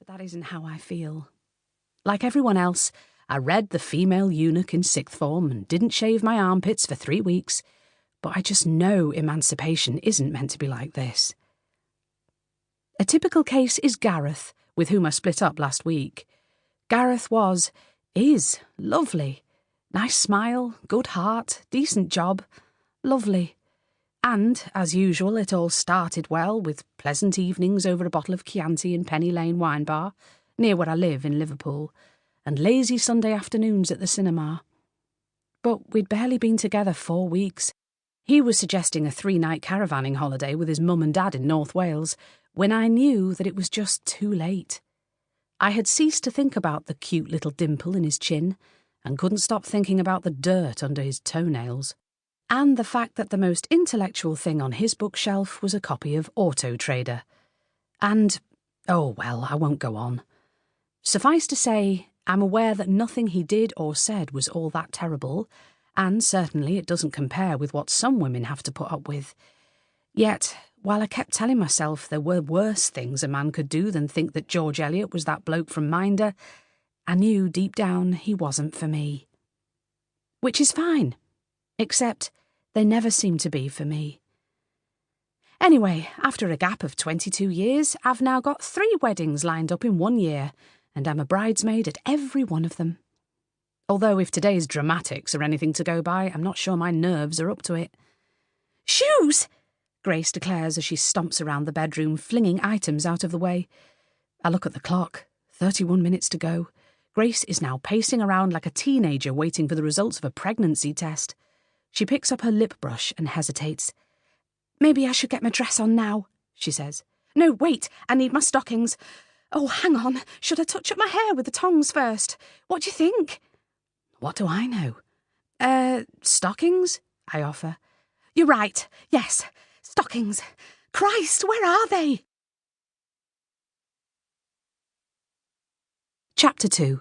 But that isn't how I feel. Like everyone else, I read The Female Eunuch in sixth form and didn't shave my armpits for 3 weeks, but I just know emancipation isn't meant to be like this. A typical case is Gareth, with whom I split up last week. Gareth is lovely. Nice smile, good heart, decent job, lovely. And, as usual, it all started well, with pleasant evenings over a bottle of Chianti in Penny Lane Wine Bar, near where I live in Liverpool, and lazy Sunday afternoons at the cinema. But we'd barely been together 4 weeks. He was suggesting a 3-night caravanning holiday with his mum and dad in North Wales, when I knew that it was just too late. I had ceased to think about the cute little dimple in his chin, and couldn't stop thinking about the dirt under his toenails, and the fact that the most intellectual thing on his bookshelf was a copy of Auto Trader. And, oh well, I won't go on. Suffice to say, I'm aware that nothing he did or said was all that terrible, and certainly it doesn't compare with what some women have to put up with. Yet, while I kept telling myself there were worse things a man could do than think that George Eliot was that bloke from Minder, I knew deep down he wasn't for me. Which is fine, except they never seemed to be for me. Anyway, after a gap of 22 years, I've now got 3 weddings lined up in 1 year, and I'm a bridesmaid at every one of them. Although if today's dramatics are anything to go by, I'm not sure my nerves are up to it. "Shoes!" Grace declares as she stomps around the bedroom, flinging items out of the way. I look at the clock. 31 minutes to go. Grace is now pacing around like a teenager waiting for the results of a pregnancy test. She picks up her lip brush and hesitates. "Maybe I should get my dress on now," she says. "No, wait, I need my stockings. Oh, hang on, should I touch up my hair with the tongs first? What do you think?" What do I know? Stockings? I offer. "You're right, yes, stockings. Christ, where are they?" Chapter 2.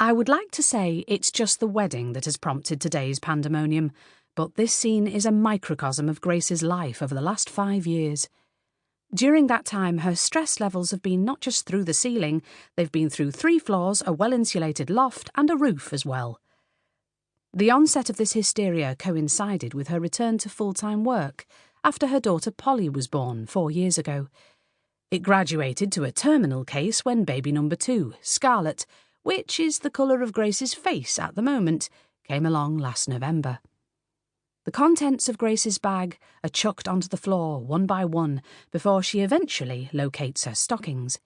I would like to say it's just the wedding that has prompted today's pandemonium, but this scene is a microcosm of Grace's life over the last 5 years. During that time, her stress levels have been not just through the ceiling, they've been through 3 floors, a well-insulated loft, and a roof as well. The onset of this hysteria coincided with her return to full-time work after her daughter Polly was born 4 years ago. It graduated to a terminal case when baby number 2, Scarlett, which is the colour of Grace's face at the moment, came along last November. The contents of Grace's bag are chucked onto the floor one by one before she eventually locates her stockings.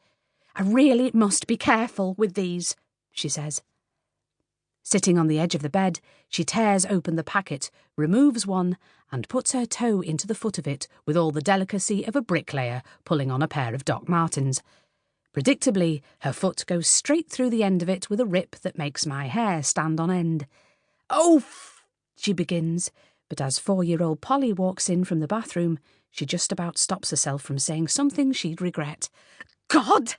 "I really must be careful with these," she says. Sitting on the edge of the bed, she tears open the packet, removes one, and puts her toe into the foot of it with all the delicacy of a bricklayer pulling on a pair of Doc Martens. Predictably, her foot goes straight through the end of it with a rip that makes my hair stand on end. "Oh, she begins, but as 4-year-old Polly walks in from the bathroom, she just about stops herself from saying something she'd regret. God,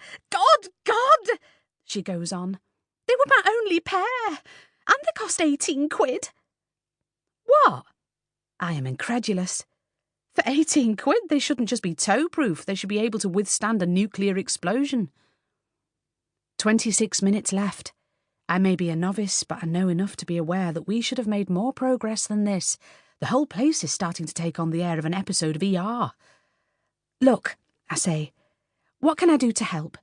she goes on. "They were my only pair, and they cost 18 quid. "What?" I am incredulous. For 18 quid, they shouldn't just be toe-proof, they should be able to withstand a nuclear explosion. 26 minutes left. I may be a novice, but I know enough to be aware that we should have made more progress than this. The whole place is starting to take on the air of an episode of ER. "Look," I say, "what can I do to help?"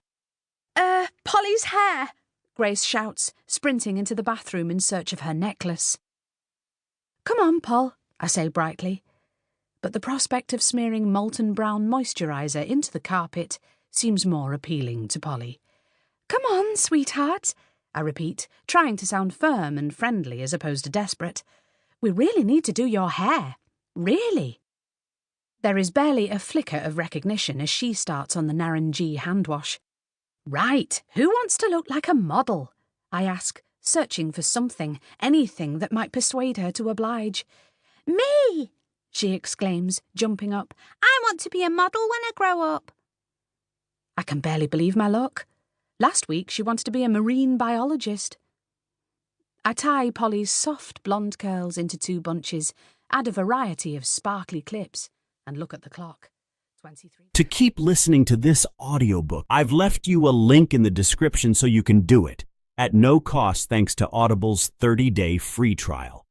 Polly's hair," Grace shouts, sprinting into the bathroom in search of her necklace. "Come on, Poll," I say brightly. But the prospect of smearing molten brown moisturiser into the carpet seems more appealing to Polly. "Come on, sweetheart," I repeat, trying to sound firm and friendly as opposed to desperate. "We really need to do your hair. Really." There is barely a flicker of recognition as she starts on the Naranji hand wash. "Right, who wants to look like a model?" I ask, searching for something, anything that might persuade her to oblige. "Me!" she exclaims, jumping up. "I want to be a model when I grow up." I can barely believe my luck. Last week she wanted to be a marine biologist. I tie Polly's soft blonde curls into 2 bunches, add a variety of sparkly clips, and look at the clock. 23. To keep listening to this audiobook, I've left you a link in the description so you can do it at no cost thanks to Audible's 30-day free trial.